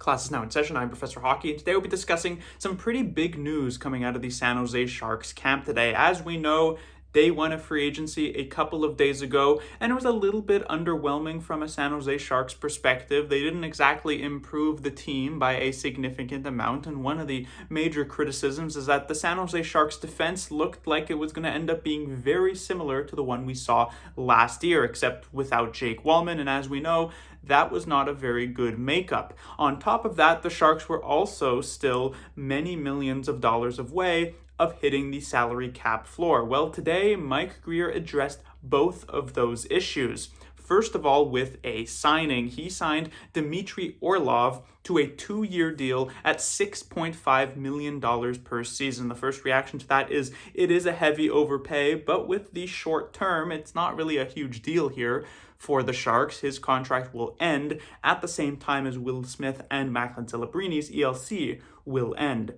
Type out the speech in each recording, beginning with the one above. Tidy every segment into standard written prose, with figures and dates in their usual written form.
Class is now in session. I'm Professor Hockey, and today we'll be discussing some pretty big news coming out of the San Jose Sharks camp today. As we know, day one of free agency a couple of days ago, and it was a little bit underwhelming from a San Jose Sharks perspective. They didn't exactly improve the team by a significant amount, and one of the major criticisms is that the San Jose Sharks defense looked like it was going to end up being very similar to the one we saw last year, except without Jake Wallman, and as we know, that was not a very good makeup. On top of that, the Sharks were also still many millions of dollars away of hitting the salary cap floor. Well, today, Mike Grier addressed both of those issues. First of all, with a signing, he signed Dmitry Orlov to a 2-year deal at $6.5 million per season. The first reaction to that is it is a heavy overpay, but with the short term, it's not really a huge deal here for the Sharks. His contract will end at the same time as Will Smith and Macklin Celebrini's ELC will end.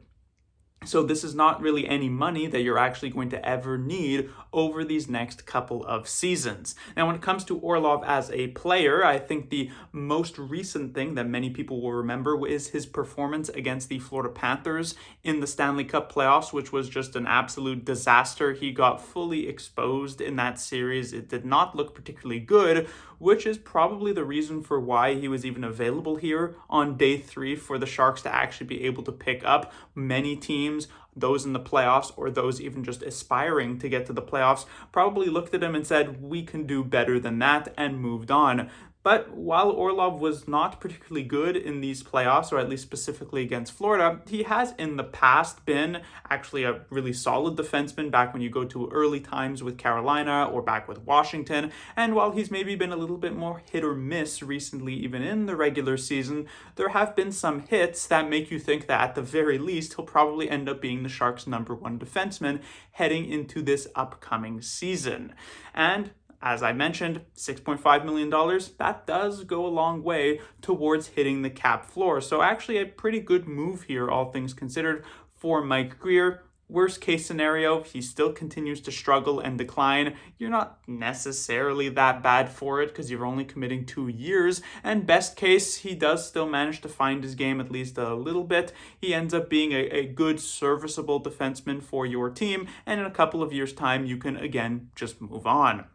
So this is not really any money that you're actually going to ever need over these next couple of seasons. Now, when it comes to Orlov as a player, I think the most recent thing that many people will remember is his performance against the Florida Panthers in the Stanley Cup playoffs, which was just an absolute disaster. He got fully exposed in that series. It did not look particularly good, which is probably the reason for why he was even available here on day 3 for the Sharks to actually be able to pick up. Many teams, those in the playoffs or those even just aspiring to get to the playoffs, probably looked at him and said, we can do better than that, and moved on. But while Orlov was not particularly good in these playoffs, or at least specifically against Florida, he has in the past been actually a really solid defenseman back when you go to early times with Carolina or back with Washington. And while he's maybe been a little bit more hit or miss recently, even in the regular season, there have been some hits that make you think that at the very least, he'll probably end up being the Sharks' #1 defenseman heading into this upcoming season. And as I mentioned, $6.5 million, that does go a long way towards hitting the cap floor. So actually a pretty good move here, all things considered, for Mike Grier. Worst case scenario, he still continues to struggle and decline. You're not necessarily that bad for it because you're only committing 2 years. And best case, he does still manage to find his game at least a little bit. He ends up being a good, serviceable defenseman for your team. And in a couple of years' time, you can again just move on.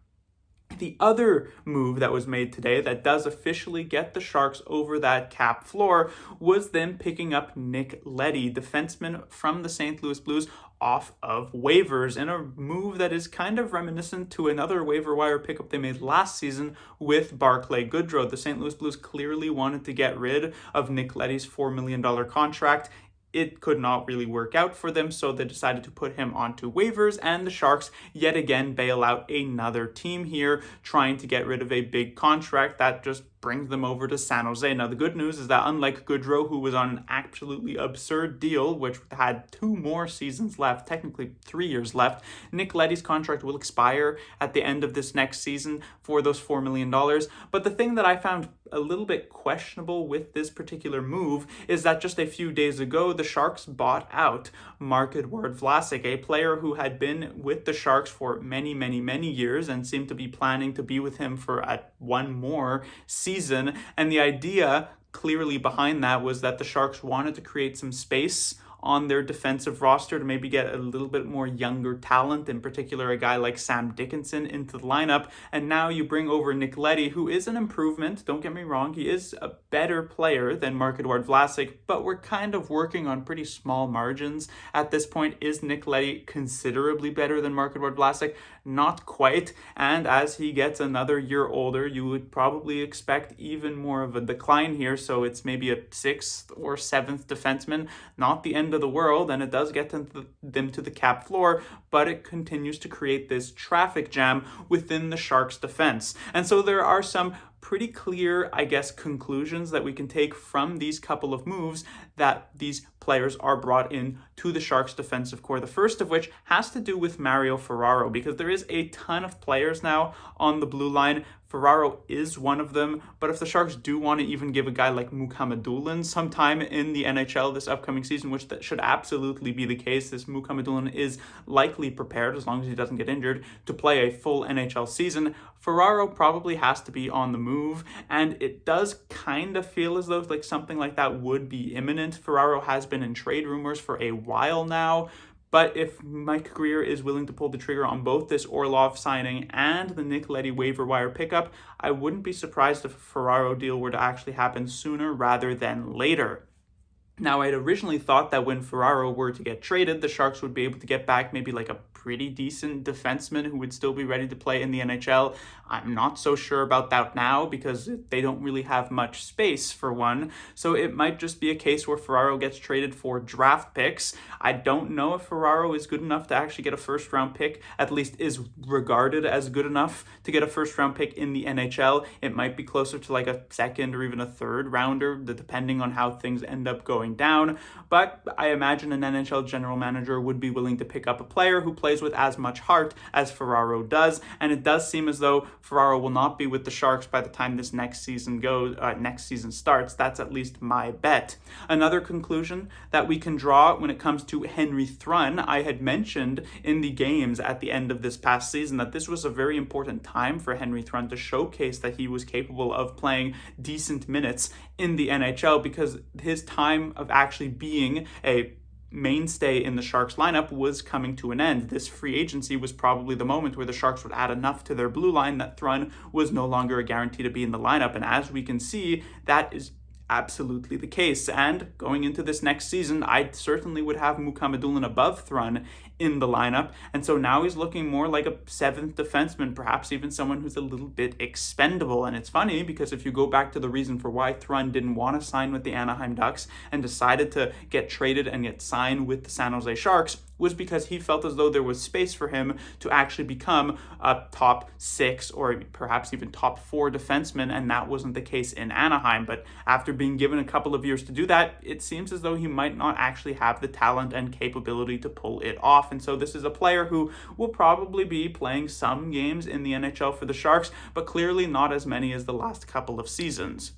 The other move that was made today that does officially get the Sharks over that cap floor was them picking up Nick Leddy, defenseman from the St. Louis Blues, off of waivers in a move that is kind of reminiscent to another waiver wire pickup they made last season with Barclay Goodrow. The St. Louis Blues clearly wanted to get rid of Nick Leddy's $4 million contract. It could not really work out for them, so they decided to put him onto waivers, and the Sharks yet again bail out another team here, trying to get rid of a big contract that just brings them over to San Jose. Now, the good news is that unlike Goodrow, who was on an absolutely absurd deal, which had 2 more seasons left, technically 3 years left, Nick Leddy's contract will expire at the end of this next season for those $4 million. But the thing that I found a little bit questionable with this particular move is that just a few days ago, the Sharks bought out Marc-Edouard Vlasic, a player who had been with the Sharks for many, many, many years and seemed to be planning to be with him for one more season. And the idea clearly behind that was that the Sharks wanted to create some space on their defensive roster to maybe get a little bit more younger talent, in particular a guy like Sam Dickinson, into the lineup. And now you bring over Nick Leddy, who is an improvement, don't get me wrong, he is a better player than Marc-Edouard Vlasic, but we're kind of working on pretty small margins at this point. Is Nick Leddy considerably better than Marc-Edouard Vlasic? Not quite, and as he gets another year older, you would probably expect even more of a decline here, so it's maybe a 6th or 7th defenseman, not the end of the world, and it does get them to the cap floor, but it continues to create this traffic jam within the Sharks' defense. And so there are some pretty clear, I guess, conclusions that we can take from these couple of moves, that these players are brought in to the Sharks defensive core. The first of which has to do with Mario Ferraro, because there is a ton of players now on the blue line. Ferraro is one of them, but if the Sharks do want to even give a guy like Mukhamadullin some time in the NHL this upcoming season, which that should absolutely be the case, this Mukhamadullin is likely prepared, as long as he doesn't get injured, to play a full NHL season. Ferraro probably has to be on the move, and it does kind of feel as though like something like that would be imminent. Ferraro has been in trade rumors for a while now, but if Mike Grier is willing to pull the trigger on both this Orlov signing and the Nick Leddy waiver wire pickup, I wouldn't be surprised if a Ferraro deal were to actually happen sooner rather than later. Now, I'd originally thought that when Ferraro were to get traded, the Sharks would be able to get back maybe like a pretty decent defenseman who would still be ready to play in the NHL. I'm not so sure about that now, because they don't really have much space for one. So it might just be a case where Ferraro gets traded for draft picks. I don't know if Ferraro is good enough to actually get a first round pick, at least is regarded as good enough to get a first round pick in the NHL. It might be closer to like a second or even a third rounder, depending on how things end up going down. But I imagine an NHL general manager would be willing to pick up a player who plays with as much heart as Ferraro does, and it does seem as though Ferraro will not be with the Sharks by the time this next season starts. That's at least my bet. Another conclusion that we can draw when it comes to Henry Thrun, I had mentioned in the games at the end of this past season that this was a very important time for Henry Thrun to showcase that he was capable of playing decent minutes in the NHL, because his time of actually being a mainstay in the Sharks lineup was coming to an end. This free agency was probably the moment where the Sharks would add enough to their blue line that Thrun was no longer a guarantee to be in the lineup. And as we can see, that is absolutely the case. And going into this next season, I certainly would have Mukhamadullin above Thrun in the lineup. And so now he's looking more like a seventh defenseman, perhaps even someone who's a little bit expendable. And it's funny because if you go back to the reason for why Thrun didn't want to sign with the Anaheim Ducks and decided to get traded and get signed with the San Jose Sharks, was because he felt as though there was space for him to actually become a top 6 or perhaps even top 4 defenseman, and that wasn't the case in Anaheim. But after being given a couple of years to do that, it seems as though he might not actually have the talent and capability to pull it off. And so this is a player who will probably be playing some games in the NHL for the Sharks, but clearly not as many as the last couple of seasons.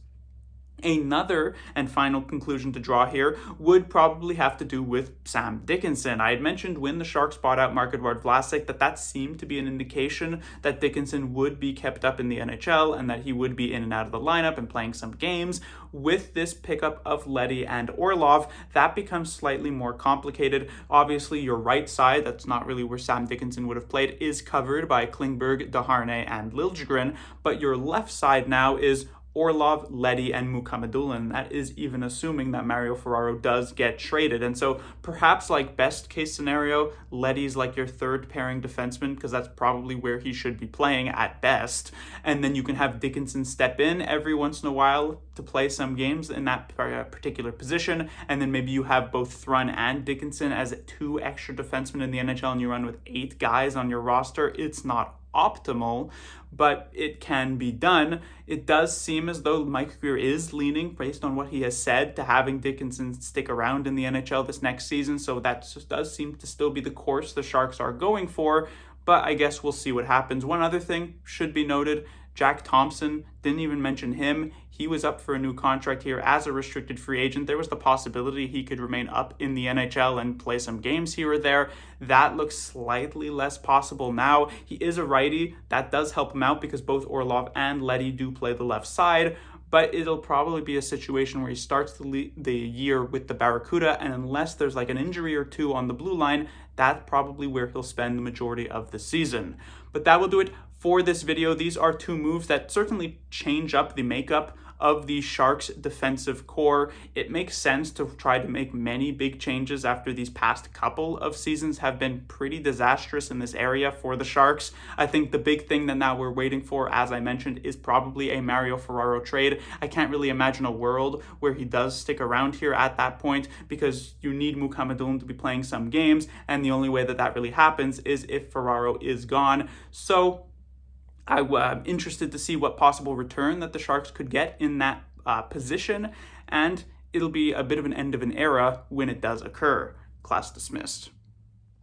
Another and final conclusion to draw here would probably have to do with Sam Dickinson. I had mentioned when the Sharks bought out Marc-Edouard Vlasic that seemed to be an indication that Dickinson would be kept up in the NHL and that he would be in and out of the lineup and playing some games. With this pickup of Leddy and Orlov, that becomes slightly more complicated. Obviously, your right side, that's not really where Sam Dickinson would have played, is covered by Klingberg, Desharnais, and Liljegren, but your left side now is Orlov, Leddy, and Mukhamadullin. That is even assuming that Mario Ferraro does get traded. And so perhaps like best case scenario, Leddy's like your third pairing defenseman, because that's probably where he should be playing at best. And then you can have Dickinson step in every once in a while to play some games in that particular position. And then maybe you have both Thrun and Dickinson as 2 extra defensemen in the NHL and you run with 8 guys on your roster. It's not optimal, but it can be done. It does seem as though Mike Grier is leaning, based on what he has said, to having Dickinson stick around in the NHL this next season, so that does seem to still be the course the Sharks are going for, but I guess we'll see what happens. One other thing should be noted, Jack Thompson, didn't even mention him. He was up for a new contract here as a restricted free agent. There was the possibility he could remain up in the NHL and play some games here or there. That looks slightly less possible now. He is a righty. That does help him out because both Orlov and Leddy do play the left side. But it'll probably be a situation where he starts the year with the Barracuda, and unless there's like an injury or two on the blue line, that's probably where he'll spend the majority of the season. But that will do it for this video. These are 2 moves that certainly change up the makeup of the Sharks defensive core. It makes sense to try to make many big changes after these past couple of seasons have been pretty disastrous in this area for the Sharks. I think the big thing that now we're waiting for, as I mentioned, is probably a Mario Ferraro trade. I can't really imagine a world where he does stick around here at that point, because you need Mukhamadullin to be playing some games, and the only way that really happens is if Ferraro is gone. So I'm interested to see what possible return that the Sharks could get in that position. And it'll be a bit of an end of an era when it does occur. Class dismissed.